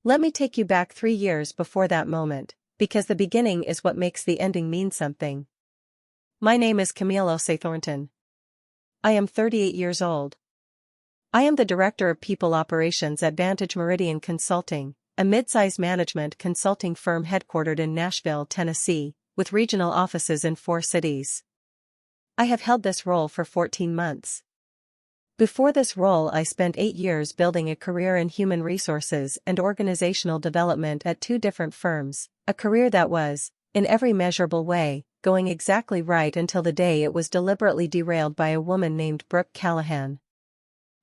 Let me take you back 3 years before that moment, because the beginning is what makes the ending mean something. My name is Camille Osei Thornton. I am 38 years old. I am the Director of People Operations at Vantage Meridian Consulting, a mid-size management consulting firm headquartered in Nashville, Tennessee, with regional offices in 4 cities. I have held this role for 14 months. Before this role, I spent 8 years building a career in human resources and organizational development at 2 different firms, a career that was, in every measurable way, going exactly right until the day it was deliberately derailed by a woman named Brooke Callahan.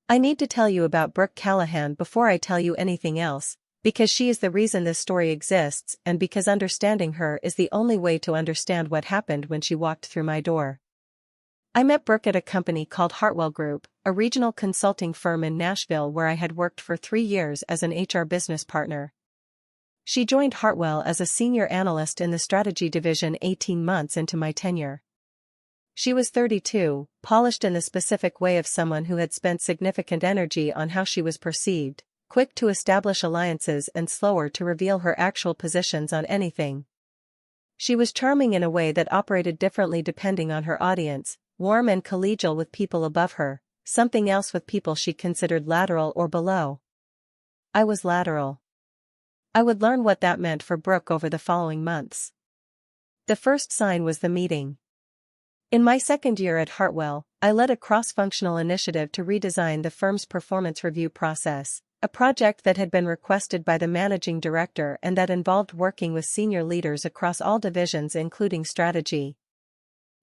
I need to tell you about Brooke Callahan before I tell you anything else, because she is the reason this story exists and because understanding her is the only way to understand what happened when she walked through my door. I met Brooke at a company called Hartwell Group, a regional consulting firm in Nashville where I had worked for 3 years as an HR business partner. She joined Hartwell as a senior analyst in the strategy division 18 months into my tenure. She was 32, polished in the specific way of someone who had spent significant energy on how she was perceived, quick to establish alliances and slower to reveal her actual positions on anything. She was charming in a way that operated differently depending on her audience, warm and collegial with people above her, something else with people she considered lateral or below. I was lateral. I would learn what that meant for Brooke over the following months. The first sign was the meeting. In my second year at Hartwell, I led a cross-functional initiative to redesign the firm's performance review process, a project that had been requested by the managing director and that involved working with senior leaders across all divisions including strategy.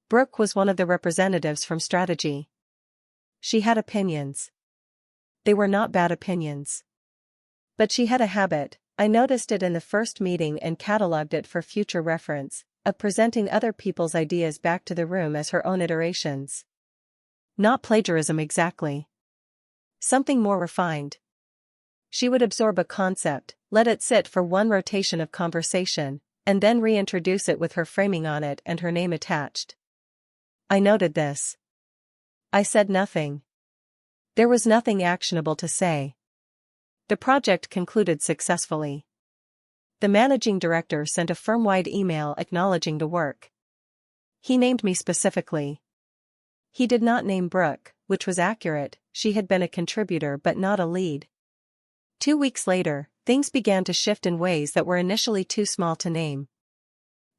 Brooke was one of the representatives from strategy. She had opinions. They were not bad opinions. But she had a habit, I noticed it in the first meeting and catalogued it for future reference, of presenting other people's ideas back to the room as her own iterations. Not plagiarism exactly. Something more refined. She would absorb a concept, let it sit for one rotation of conversation, and then reintroduce it with her framing on it and her name attached. I noted this. I said nothing. There was nothing actionable to say. The project concluded successfully. The managing director sent a firm-wide email acknowledging the work. He named me specifically. He did not name Brooke, which was accurate, she had been a contributor but not a lead. 2 weeks later, things began to shift in ways that were initially too small to name.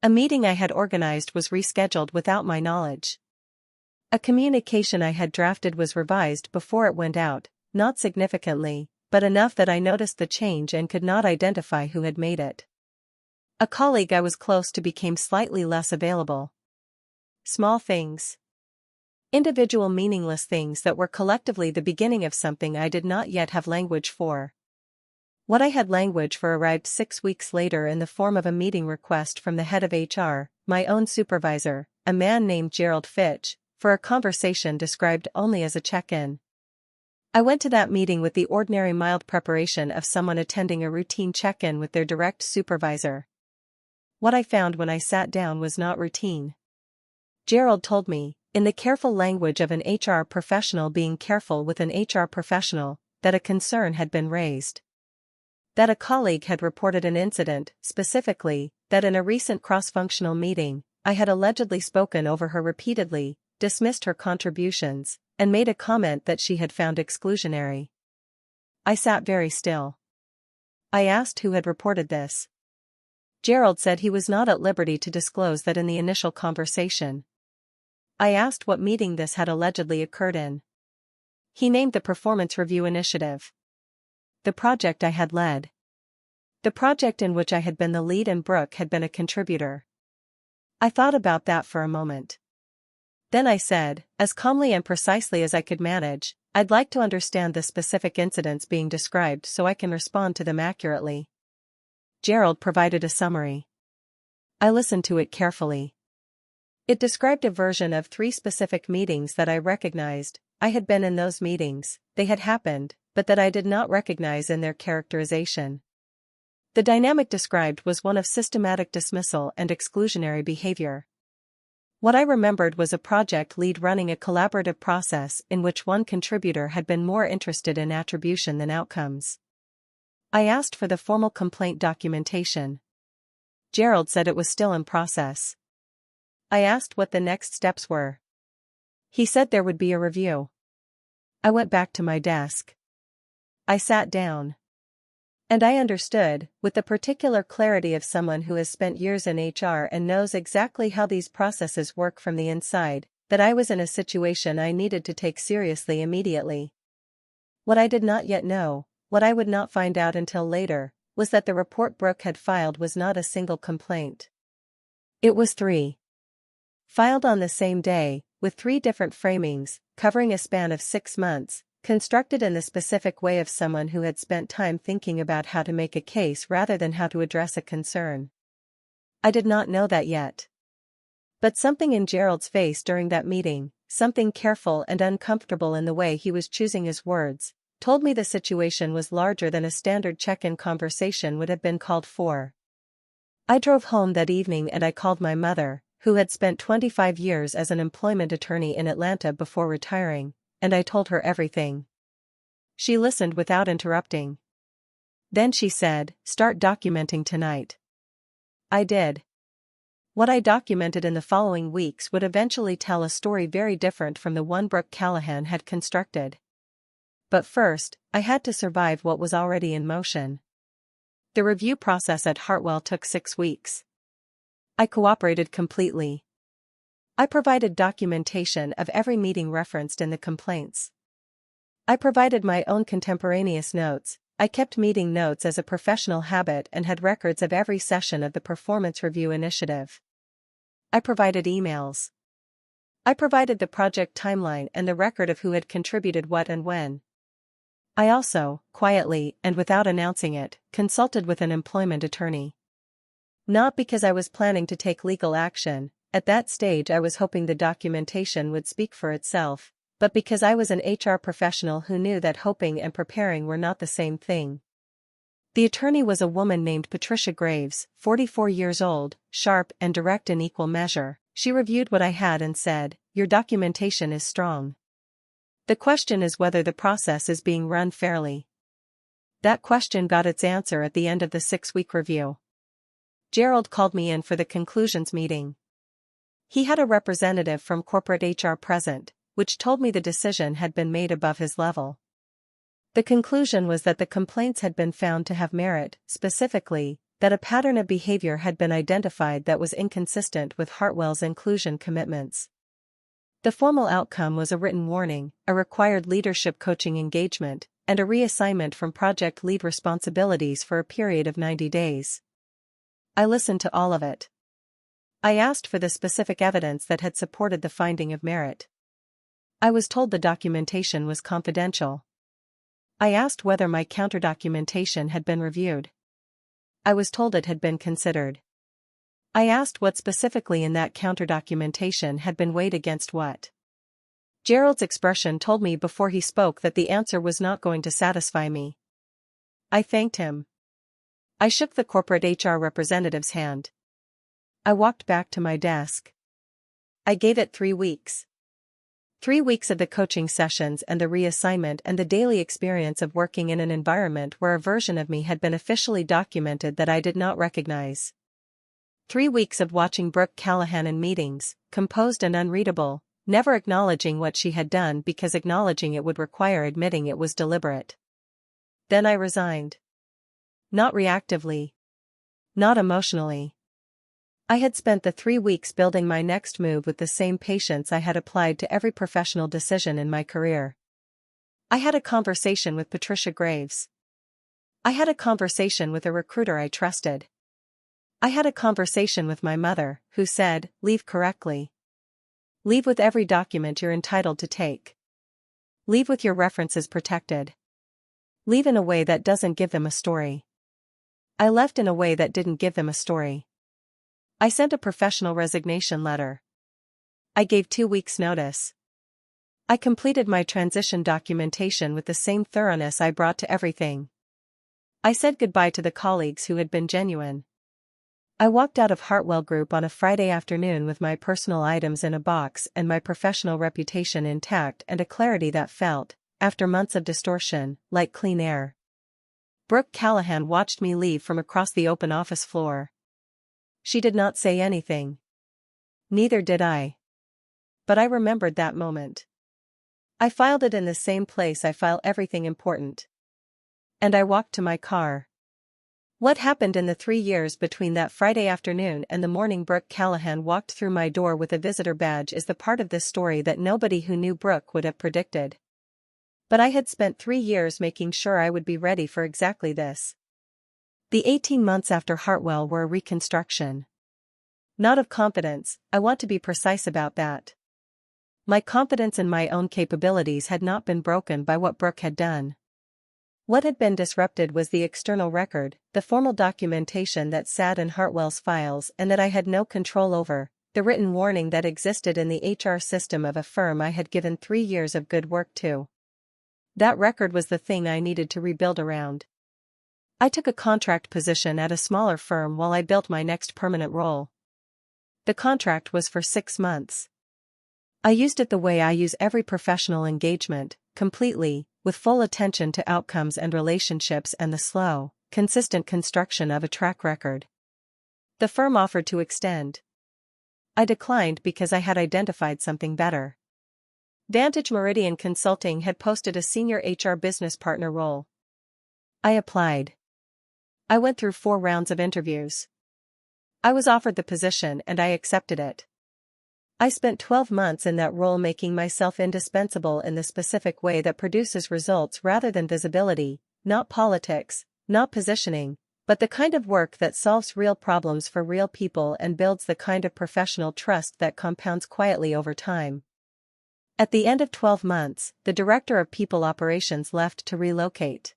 A meeting I had organized was rescheduled without my knowledge. A communication I had drafted was revised before it went out, not significantly, but enough that I noticed the change and could not identify who had made it. A colleague I was close to became slightly less available. Small things. Individual meaningless things that were collectively the beginning of something I did not yet have language for. What I had language for arrived 6 weeks later in the form of a meeting request from the head of HR, my own supervisor, a man named Gerald Fitch, for a conversation described only as a check-in. I went to that meeting with the ordinary mild preparation of someone attending a routine check-in with their direct supervisor. What I found when I sat down was not routine. Gerald told me, in the careful language of an HR professional being careful with an HR professional, that a concern had been raised. That a colleague had reported an incident, specifically, that in a recent cross-functional meeting, I had allegedly spoken over her repeatedly, dismissed her contributions, and made a comment that she had found exclusionary. I sat very still. I asked who had reported this. Gerald said he was not at liberty to disclose that in the initial conversation. I asked what meeting this had allegedly occurred in. He named the Performance Review Initiative. The project I had led. The project in which I had been the lead and Brooke had been a contributor. I thought about that for a moment. Then I said, as calmly and precisely as I could manage, I'd like to understand the specific incidents being described so I can respond to them accurately. Gerald provided a summary. I listened to it carefully. It described a version of 3 specific meetings that I recognized. I had been in those meetings, they had happened, but that I did not recognize in their characterization. The dynamic described was one of systematic dismissal and exclusionary behavior. What I remembered was a project lead running a collaborative process in which one contributor had been more interested in attribution than outcomes. I asked for the formal complaint documentation. Gerald said it was still in process. I asked what the next steps were. He said there would be a review. I went back to my desk. I sat down. And I understood, with the particular clarity of someone who has spent years in HR and knows exactly how these processes work from the inside, that I was in a situation I needed to take seriously immediately. What I did not yet know, what I would not find out until later, was that the report Brooke had filed was not a single complaint. It was 3. Filed on the same day, with 3 different framings, covering a span of 6 months, constructed in the specific way of someone who had spent time thinking about how to make a case rather than how to address a concern. I did not know that yet. But something in Gerald's face during that meeting, something careful and uncomfortable in the way he was choosing his words, told me the situation was larger than a standard check-in conversation would have been called for. I drove home that evening and I called my mother, who had spent 25 years as an employment attorney in Atlanta before retiring, and I told her everything. She listened without interrupting. Then she said, "Start documenting tonight." I did. What I documented in the following weeks would eventually tell a story very different from the one Brooke Callahan had constructed. But first, I had to survive what was already in motion. The review process at Hartwell took 6 weeks. I cooperated completely. I provided documentation of every meeting referenced in the complaints. I provided my own contemporaneous notes. I kept meeting notes as a professional habit and had records of every session of the performance review initiative. I provided emails. I provided the project timeline and the record of who had contributed what and when. I also, quietly and without announcing it, consulted with an employment attorney. Not because I was planning to take legal action. At that stage I was hoping the documentation would speak for itself, but because I was an HR professional who knew that hoping and preparing were not the same thing. The attorney was a woman named Patricia Graves, 44 years old, sharp and direct in equal measure. She reviewed what I had and said, "Your documentation is strong. The question is whether the process is being run fairly." That question got its answer at the end of the 6-week review. Gerald called me in for the conclusions meeting. He had a representative from corporate HR present, which told me the decision had been made above his level. The conclusion was that the complaints had been found to have merit, specifically, that a pattern of behavior had been identified that was inconsistent with Hartwell's inclusion commitments. The formal outcome was a written warning, a required leadership coaching engagement, and a reassignment from project lead responsibilities for a period of 90 days. I listened to all of it. I asked for the specific evidence that had supported the finding of merit. I was told the documentation was confidential. I asked whether my counter-documentation had been reviewed. I was told it had been considered. I asked what specifically in that counter-documentation had been weighed against what. Gerald's expression told me before he spoke that the answer was not going to satisfy me. I thanked him. I shook the corporate HR representative's hand. I walked back to my desk. I gave it 3 weeks. 3 weeks of the coaching sessions and the reassignment and the daily experience of working in an environment where a version of me had been officially documented that I did not recognize. 3 weeks of watching Brooke Callahan in meetings, composed and unreadable, never acknowledging what she had done because acknowledging it would require admitting it was deliberate. Then I resigned. Not reactively. Not emotionally. I had spent the 3 weeks building my next move with the same patience I had applied to every professional decision in my career. I had a conversation with Patricia Graves. I had a conversation with a recruiter I trusted. I had a conversation with my mother, who said, "Leave correctly. Leave with every document you're entitled to take. Leave with your references protected. Leave in a way that doesn't give them a story." I left in a way that didn't give them a story. I sent a professional resignation letter. I gave 2 weeks' notice. I completed my transition documentation with the same thoroughness I brought to everything. I said goodbye to the colleagues who had been genuine. I walked out of Hartwell Group on a Friday afternoon with my personal items in a box and my professional reputation intact and a clarity that felt, after months of distortion, like clean air. Brooke Callahan watched me leave from across the open office floor. She did not say anything. Neither did I. But I remembered that moment. I filed it in the same place I file everything important. And I walked to my car. What happened in the 3 years between that Friday afternoon and the morning Brooke Callahan walked through my door with a visitor badge is the part of this story that nobody who knew Brooke would have predicted. But I had spent 3 years making sure I would be ready for exactly this. The 18 months after Hartwell were a reconstruction. Not of confidence, I want to be precise about that. My confidence in my own capabilities had not been broken by what Brooke had done. What had been disrupted was the external record, the formal documentation that sat in Hartwell's files and that I had no control over, the written warning that existed in the HR system of a firm I had given 3 years of good work to. That record was the thing I needed to rebuild around. I took a contract position at a smaller firm while I built my next permanent role. The contract was for 6 months. I used it the way I use every professional engagement, completely, with full attention to outcomes and relationships and the slow, consistent construction of a track record. The firm offered to extend. I declined because I had identified something better. Vantage Meridian Consulting had posted a senior HR business partner role. I applied. I went through 4 rounds of interviews. I was offered the position and I accepted it. I spent 12 months in that role making myself indispensable in the specific way that produces results rather than visibility, not politics, not positioning, but the kind of work that solves real problems for real people and builds the kind of professional trust that compounds quietly over time. At the end of 12 months, the director of people operations left to relocate.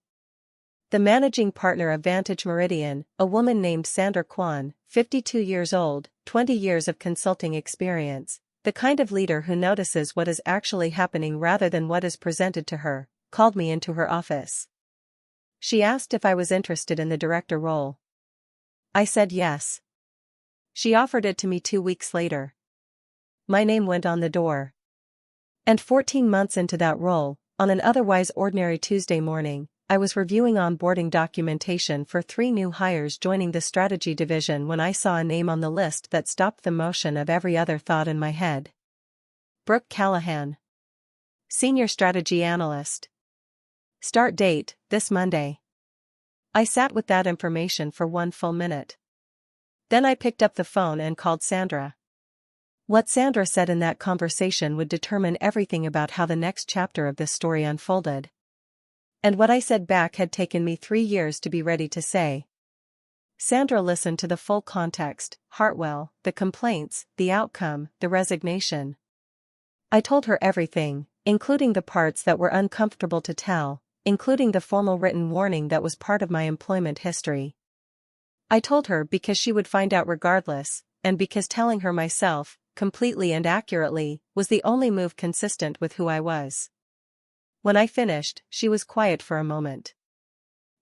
The managing partner of Vantage Meridian, a woman named Sandra Kwan, 52 years old, 20 years of consulting experience, the kind of leader who notices what is actually happening rather than what is presented to her, called me into her office. She asked if I was interested in the director role. I said yes. She offered it to me 2 weeks later. My name went on the door. And 14 months into that role, on an otherwise ordinary Tuesday morning, I was reviewing onboarding documentation for 3 new hires joining the strategy division when I saw a name on the list that stopped the motion of every other thought in my head. Brooke Callahan. Senior Strategy Analyst. Start date, this Monday. I sat with that information for 1 full minute. Then I picked up the phone and called Sandra. What Sandra said in that conversation would determine everything about how the next chapter of this story unfolded. And what I said back had taken me 3 years to be ready to say. Sandra listened to the full context, Hartwell, the complaints, the outcome, the resignation. I told her everything, including the parts that were uncomfortable to tell, including the formal written warning that was part of my employment history. I told her because she would find out regardless, and because telling her myself, completely and accurately, was the only move consistent with who I was. When I finished, she was quiet for a moment.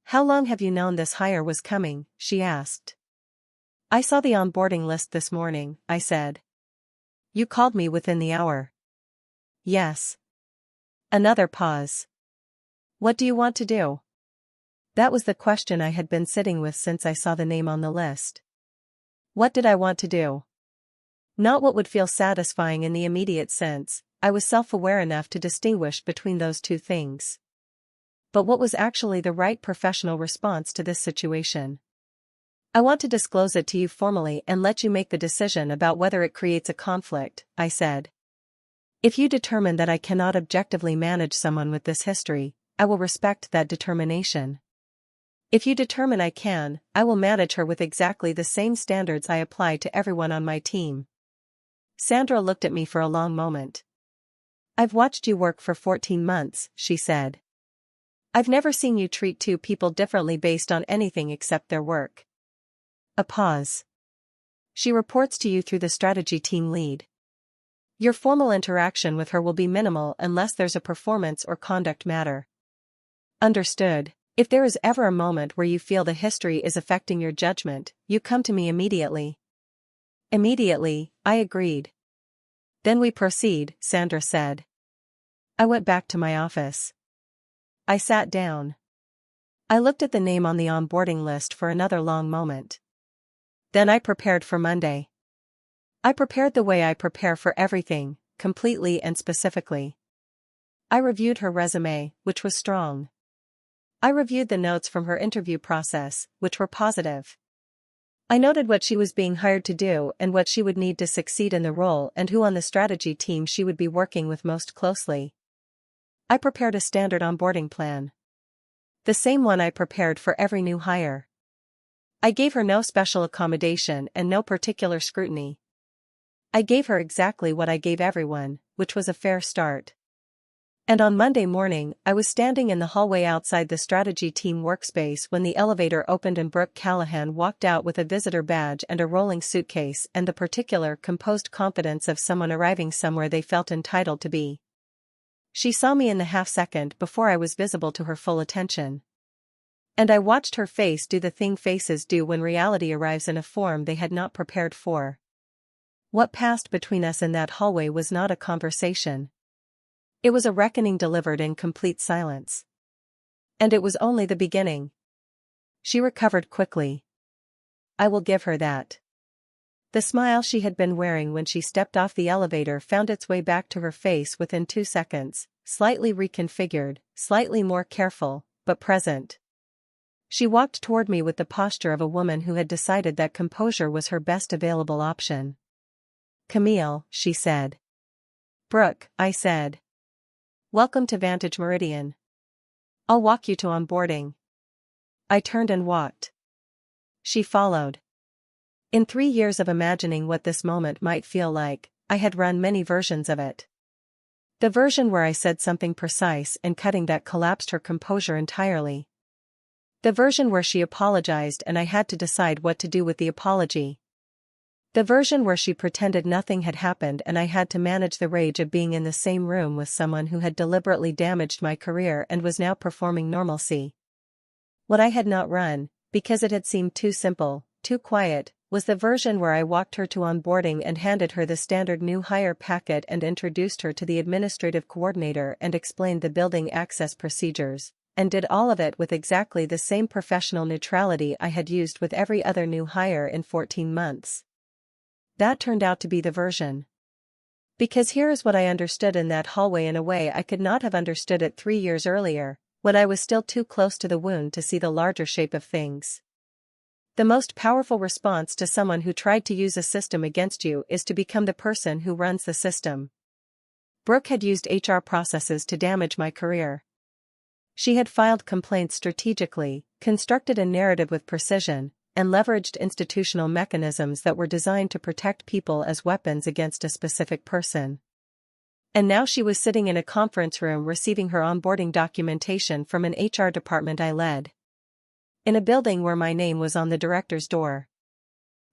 How long have you known this hire was coming? She asked. I saw the onboarding list this morning, I said. You called me within the hour. Yes. Another pause. What do you want to do? That was the question I had been sitting with since I saw the name on the list. What did I want to do? Not what would feel satisfying in the immediate sense. I was self-aware enough to distinguish between those 2 things. But what was actually the right professional response to this situation? I want to disclose it to you formally and let you make the decision about whether it creates a conflict, I said. If you determine that I cannot objectively manage someone with this history, I will respect that determination. If you determine I can, I will manage her with exactly the same standards I apply to everyone on my team. Sandra looked at me for a long moment. I've watched you work for 14 months, she said. I've never seen you treat 2 people differently based on anything except their work. A pause. She reports to you through the strategy team lead. Your formal interaction with her will be minimal unless there's a performance or conduct matter. Understood. If there is ever a moment where you feel the history is affecting your judgment, you come to me immediately. Immediately, I agreed. Then we proceed, Sandra said. I went back to my office. I sat down. I looked at the name on the onboarding list for another long moment. Then I prepared for Monday. I prepared the way I prepare for everything, completely and specifically. I reviewed her resume, which was strong. I reviewed the notes from her interview process, which were positive. I noted what she was being hired to do and what she would need to succeed in the role and who on the strategy team she would be working with most closely. I prepared a standard onboarding plan. The same one I prepared for every new hire. I gave her no special accommodation and no particular scrutiny. I gave her exactly what I gave everyone, which was a fair start. And on Monday morning, I was standing in the hallway outside the strategy team workspace when the elevator opened and Brooke Callahan walked out with a visitor badge and a rolling suitcase and the particular composed confidence of someone arriving somewhere they felt entitled to be. She saw me in the half-second before I was visible to her full attention. And I watched her face do the thing faces do when reality arrives in a form they had not prepared for. What passed between us in that hallway was not a conversation. It was a reckoning delivered in complete silence. And it was only the beginning. She recovered quickly. I will give her that. The smile she had been wearing when she stepped off the elevator found its way back to her face within 2 seconds, slightly reconfigured, slightly more careful, but present. She walked toward me with the posture of a woman who had decided that composure was her best available option. "Camille," she said. "Brooke," I said. "Welcome to Vantage Meridian. I'll walk you to onboarding." I turned and walked. She followed. In 3 years of imagining what this moment might feel like, I had run many versions of it. The version where I said something precise and cutting that collapsed her composure entirely. The version where she apologized and I had to decide what to do with the apology. The version where she pretended nothing had happened and I had to manage the rage of being in the same room with someone who had deliberately damaged my career and was now performing normalcy. What I had not run, because it had seemed too simple, too quiet, was the version where I walked her to onboarding and handed her the standard new hire packet and introduced her to the administrative coordinator and explained the building access procedures, and did all of it with exactly the same professional neutrality I had used with every other new hire in 14 months. That turned out to be the version. Because here is what I understood in that hallway in a way I could not have understood it 3 years earlier, when I was still too close to the wound to see the larger shape of things. The most powerful response to someone who tried to use a system against you is to become the person who runs the system. Brooke had used HR processes to damage my career. She had filed complaints strategically, constructed a narrative with precision, and leveraged institutional mechanisms that were designed to protect people as weapons against a specific person. And now she was sitting in a conference room receiving her onboarding documentation from an HR department I led. In a building where my name was on the director's door.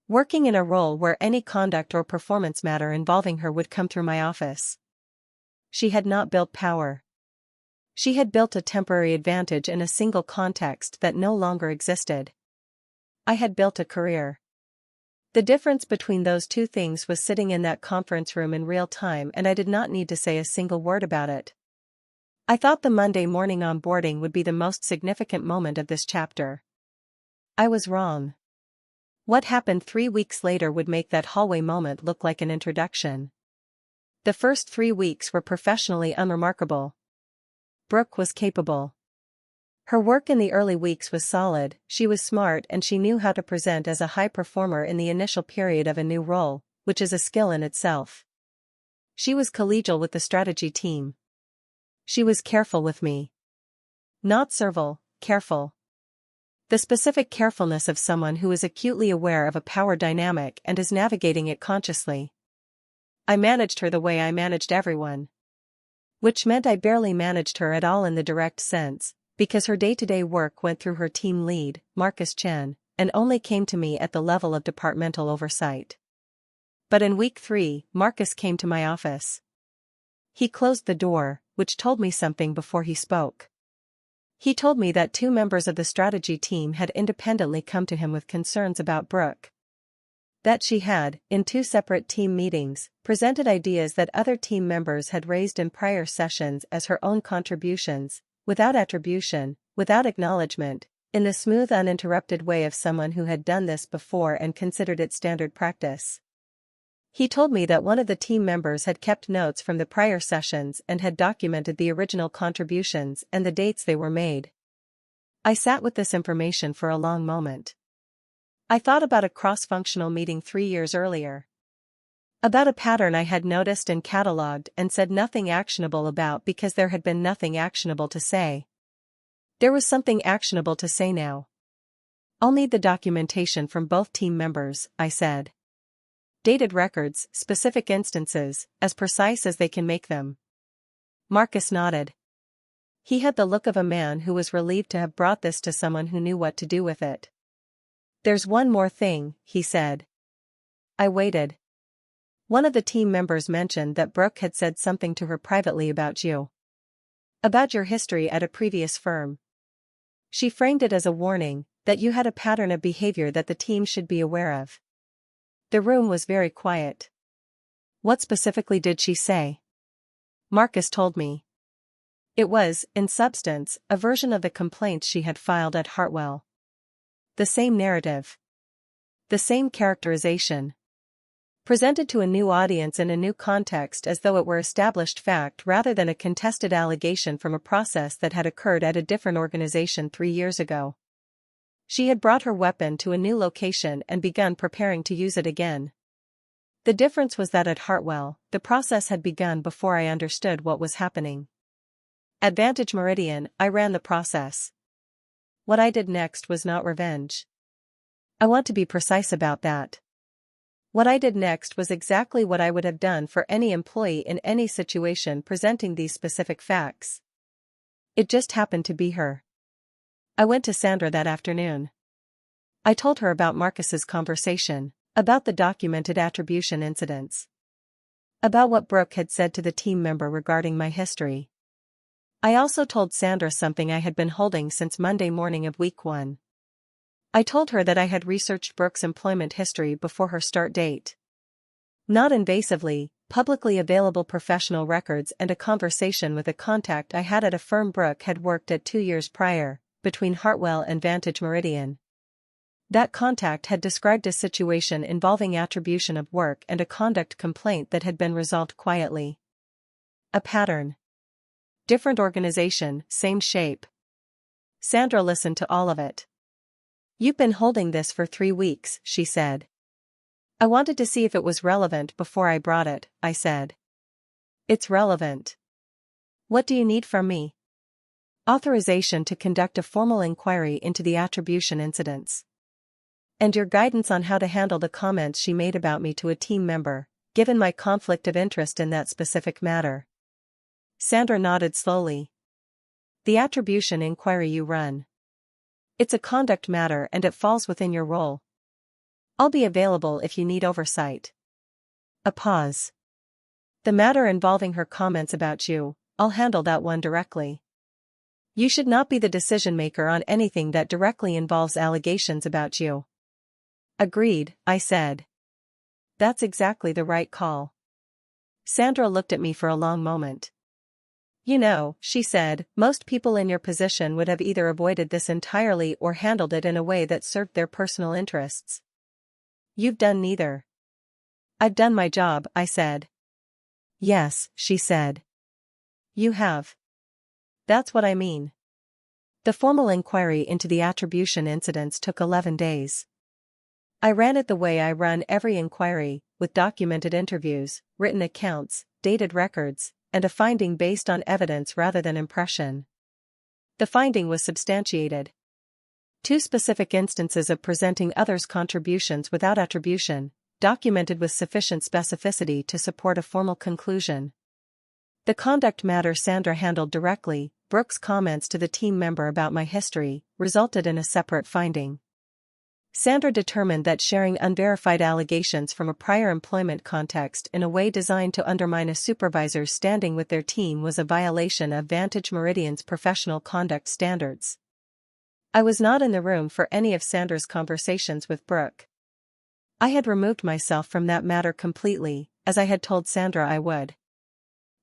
Working in a role where any conduct or performance matter involving her would come through my office. She had not built power. She had built a temporary advantage in a single context that no longer existed. I had built a career. The difference between those two things was sitting in that conference room in real time and I did not need to say a single word about it. I thought the Monday morning onboarding would be the most significant moment of this chapter. I was wrong. What happened 3 weeks later would make that hallway moment look like an introduction. The first 3 weeks were professionally unremarkable. Brooke was capable. Her work in the early weeks was solid, she was smart and she knew how to present as a high performer in the initial period of a new role, which is a skill in itself. She was collegial with the strategy team. She was careful with me. Not servile, careful. The specific carefulness of someone who is acutely aware of a power dynamic and is navigating it consciously. I managed her the way I managed everyone. Which meant I barely managed her at all in the direct sense, because her day-to-day work went through her team lead, Marcus Chen, and only came to me at the level of departmental oversight. But in week 3, Marcus came to my office. He closed the door, which told me something before he spoke. He told me that 2 members of the strategy team had independently come to him with concerns about Brooke. That she had, in 2 separate team meetings, presented ideas that other team members had raised in prior sessions as her own contributions, without attribution, without acknowledgement, in the smooth, uninterrupted way of someone who had done this before and considered it standard practice. He told me that one of the team members had kept notes from the prior sessions and had documented the original contributions and the dates they were made. I sat with this information for a long moment. I thought about a cross-functional meeting 3 years earlier. About a pattern I had noticed and catalogued and said nothing actionable about because there had been nothing actionable to say. There was something actionable to say now. I'll need the documentation from both team members, I said. Dated records, specific instances, as precise as they can make them. Marcus nodded. He had the look of a man who was relieved to have brought this to someone who knew what to do with it. There's one more thing, he said. I waited. One of the team members mentioned that Brooke had said something to her privately about you. About your history at a previous firm. She framed it as a warning, that you had a pattern of behavior that the team should be aware of. The room was very quiet. What specifically did she say? Marcus told me. It was, in substance, a version of the complaints she had filed at Hartwell. The same narrative. The same characterization. Presented to a new audience in a new context as though it were established fact rather than a contested allegation from a process that had occurred at a different organization 3 years ago. She had brought her weapon to a new location and begun preparing to use it again. The difference was that at Hartwell, the process had begun before I understood what was happening. At Vantage Meridian, I ran the process. What I did next was not revenge. I want to be precise about that. What I did next was exactly what I would have done for any employee in any situation presenting these specific facts. It just happened to be her. I went to Sandra that afternoon. I told her about Marcus's conversation, about the documented attribution incidents, about what Brooke had said to the team member regarding my history. I also told Sandra something I had been holding since Monday morning of week 1. I told her that I had researched Brooke's employment history before her start date. Not invasively, publicly available professional records and a conversation with a contact I had at a firm Brooke had worked at 2 years prior, between Hartwell and Vantage Meridian. That contact had described a situation involving attribution of work and a conduct complaint that had been resolved quietly. A pattern. Different organization, same shape. Sandra listened to all of it. You've been holding this for 3 weeks, she said. I wanted to see if it was relevant before I brought it, I said. It's relevant. What do you need from me? Authorization to conduct a formal inquiry into the attribution incidents. And your guidance on how to handle the comments she made about me to a team member, given my conflict of interest in that specific matter. Sandra nodded slowly. The attribution inquiry you run. It's a conduct matter and it falls within your role. I'll be available if you need oversight. A pause. The matter involving her comments about you, I'll handle that one directly. You should not be the decision maker on anything that directly involves allegations about you. Agreed, I said. That's exactly the right call. Sandra looked at me for a long moment. You know, she said, most people in your position would have either avoided this entirely or handled it in a way that served their personal interests. You've done neither. I've done my job, I said. Yes, she said. You have. That's what I mean. The formal inquiry into the attribution incidents took 11 days. I ran it the way I run every inquiry, with documented interviews, written accounts, dated records, and a finding based on evidence rather than impression. The finding was substantiated. 2 specific instances of presenting others' contributions without attribution, documented with sufficient specificity to support a formal conclusion. The conduct matter Sandra handled directly, Brooke's comments to the team member about my history, resulted in a separate finding. Sandra determined that sharing unverified allegations from a prior employment context in a way designed to undermine a supervisor's standing with their team was a violation of Vantage Meridian's professional conduct standards. I was not in the room for any of Sandra's conversations with Brooke. I had removed myself from that matter completely, as I had told Sandra I would.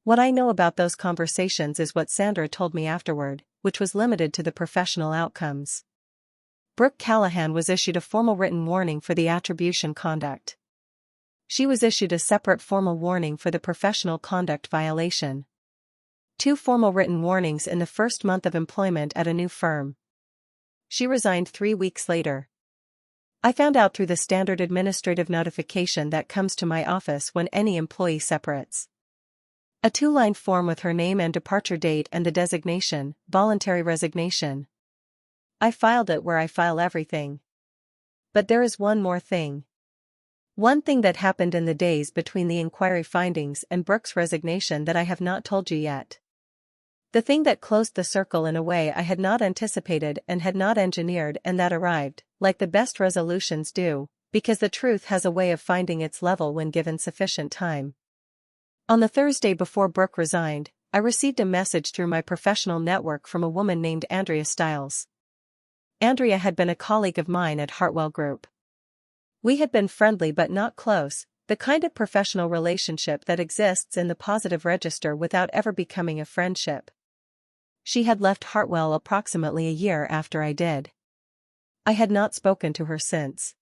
What I know about those conversations is what Sandra told me afterward, which was limited to the professional outcomes. Brooke Callahan was issued a formal written warning for the attribution conduct. She was issued a separate formal warning for the professional conduct violation. 2 formal written warnings in the first month of employment at a new firm. She resigned 3 weeks later. I found out through the standard administrative notification that comes to my office when any employee separates. A 2-line form with her name and departure date and the designation, voluntary resignation. I filed it where I file everything. But there is one more thing. One thing that happened in the days between the inquiry findings and Brooke's resignation that I have not told you yet. The thing that closed the circle in a way I had not anticipated and had not engineered, and that arrived, like the best resolutions do, because the truth has a way of finding its level when given sufficient time. On the Thursday before Brooke resigned, I received a message through my professional network from a woman named Andrea Stiles. Andrea had been a colleague of mine at Hartwell Group. We had been friendly but not close, the kind of professional relationship that exists in the positive register without ever becoming a friendship. She had left Hartwell approximately a year after I did. I had not spoken to her since.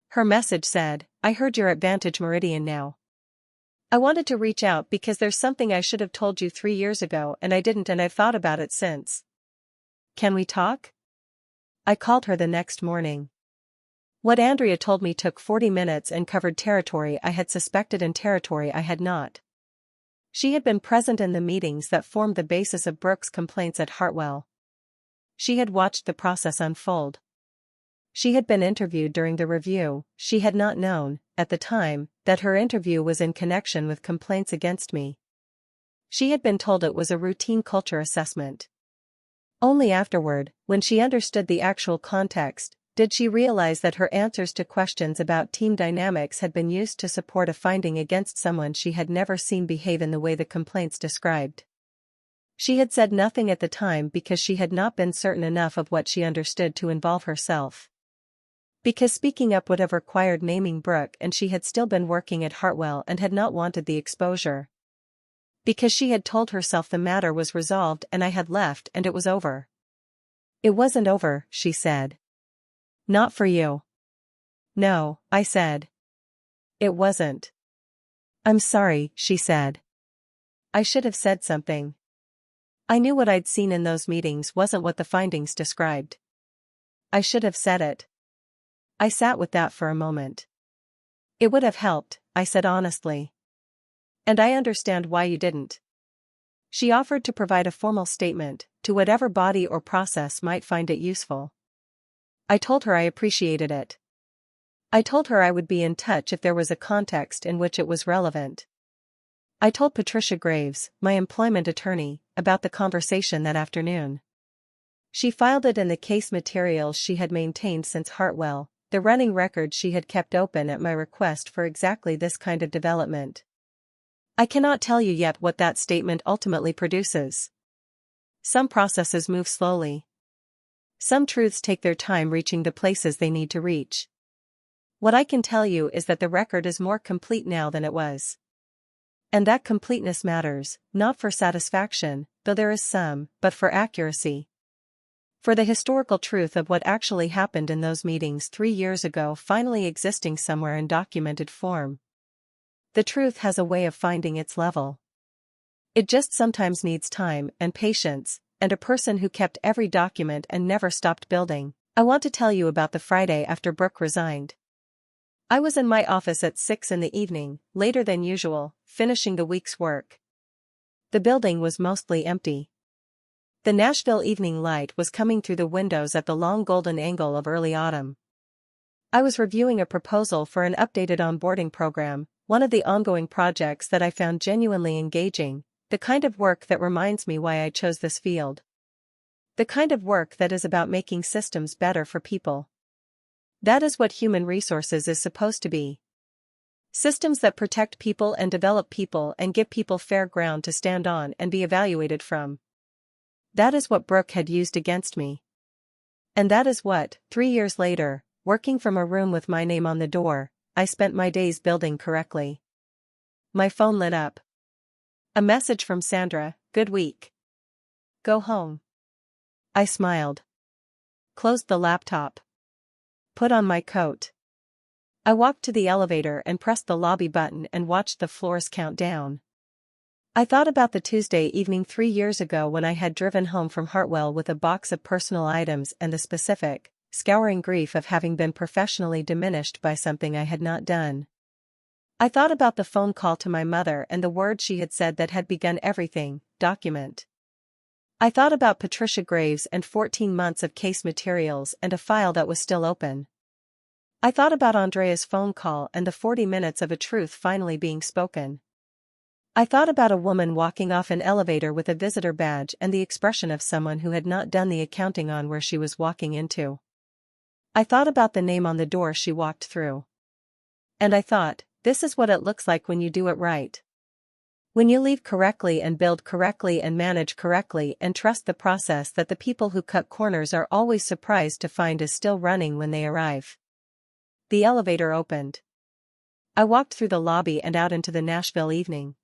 Her message said, "I heard you're at Vantage Meridian now. I wanted to reach out because there's something I should have told you 3 years ago and I didn't, and I've thought about it since. Can we talk?" I called her the next morning. What Andrea told me took 40 minutes and covered territory I had suspected and territory I had not. She had been present in the meetings that formed the basis of Brooke's complaints at Hartwell. She had watched the process unfold. She had been interviewed during the review. She had not known, at the time, that her interview was in connection with complaints against me. She had been told it was a routine culture assessment. Only afterward, when she understood the actual context, did she realize that her answers to questions about team dynamics had been used to support a finding against someone she had never seen behave in the way the complaints described. She had said nothing at the time because she had not been certain enough of what she understood to involve herself. Because speaking up would have required naming Brooke, and she had still been working at Hartwell and had not wanted the exposure. Because she had told herself the matter was resolved and I had left and it was over. "It wasn't over," she said. "Not for you." "No," I said. "It wasn't." "I'm sorry," she said. I should have said something. I knew what I'd seen in those meetings wasn't what the findings described. I should have said it. I sat with that for a moment. "It would have helped," I said honestly. "And I understand why you didn't." She offered to provide a formal statement, to whatever body or process might find it useful. I told her I appreciated it. I told her I would be in touch if there was a context in which it was relevant. I told Patricia Graves, my employment attorney, about the conversation that afternoon. She filed it in the case materials she had maintained since Hartwell, the running record she had kept open at my request for exactly this kind of development. I cannot tell you yet what that statement ultimately produces. Some processes move slowly. Some truths take their time reaching the places they need to reach. What I can tell you is that the record is more complete now than it was. And that completeness matters, not for satisfaction, though there is some, but for accuracy. For the historical truth of what actually happened in those meetings 3 years ago finally existing somewhere in documented form. The truth has a way of finding its level. It just sometimes needs time and patience, and a person who kept every document and never stopped building. I want to tell you about the Friday after Brooke resigned. I was in my office at 6 in the evening, later than usual, finishing the week's work. The building was mostly empty. The Nashville evening light was coming through the windows at the long golden angle of early autumn. I was reviewing a proposal for an updated onboarding program, one of the ongoing projects that I found genuinely engaging, the kind of work that reminds me why I chose this field. The kind of work that is about making systems better for people. That is what human resources is supposed to be. Systems that protect people and develop people and give people fair ground to stand on and be evaluated from. That is what Brooke had used against me. And that is what, 3 years later, working from a room with my name on the door, I spent my days building correctly. My phone lit up. A message from Sandra, "Good week. Go home." I smiled. closed the laptop, put on my coat. I walked to the elevator and pressed the lobby button and watched the floors count down. I thought about the Tuesday evening 3 years ago when I had driven home from Hartwell with a box of personal items and the specific, scouring grief of having been professionally diminished by something I had not done. I thought about the phone call to my mother and the words she had said that had begun everything: document. I thought about Patricia Graves and 14 months of case materials and a file that was still open. I thought about Andrea's phone call and the 40 minutes of a truth finally being spoken. I thought about a woman walking off an elevator with a visitor badge and the expression of someone who had not done the accounting on where she was walking into. I thought about the name on the door she walked through. And I thought, this is what it looks like when you do it right. When you leave correctly and build correctly and manage correctly and trust the process that the people who cut corners are always surprised to find is still running when they arrive. The elevator opened. I walked through the lobby and out into the Nashville evening.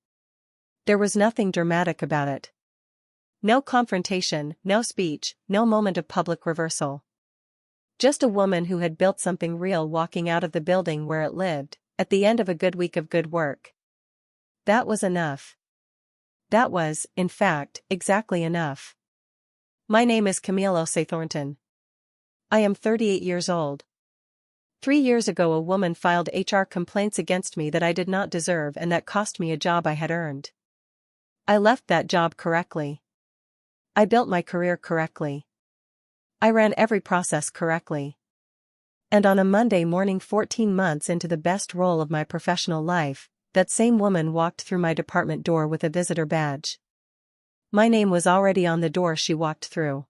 There was nothing dramatic about it. No confrontation, no speech, no moment of public reversal. Just a woman who had built something real walking out of the building where it lived, at the end of a good week of good work. That was enough. That was, in fact, exactly enough. My name is Camille Thornton. I am 38 years old. 3 years ago a woman filed HR complaints against me that I did not deserve and that cost me a job I had earned. I left that job correctly. I built my career correctly. I ran every process correctly. And on a Monday morning 14 months into the best role of my professional life, that same woman walked through my department door with a visitor badge. My name was already on the door she walked through.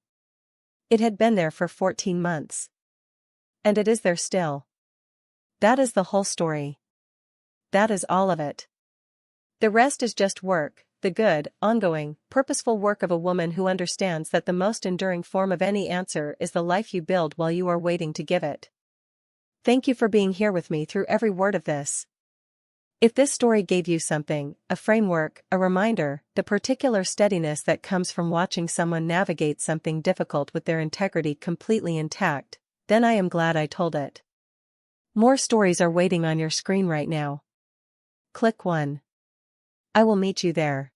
It had been there for 14 months. And it is there still. That is the whole story. That is all of it. The rest is just work, the good, ongoing, purposeful work of a woman who understands that the most enduring form of any answer is the life you build while you are waiting to give it. Thank you for being here with me through every word of this. If this story gave you something, a framework, a reminder, the particular steadiness that comes from watching someone navigate something difficult with their integrity completely intact, then I am glad I told it. More stories are waiting on your screen right now. Click 1. I will meet you there.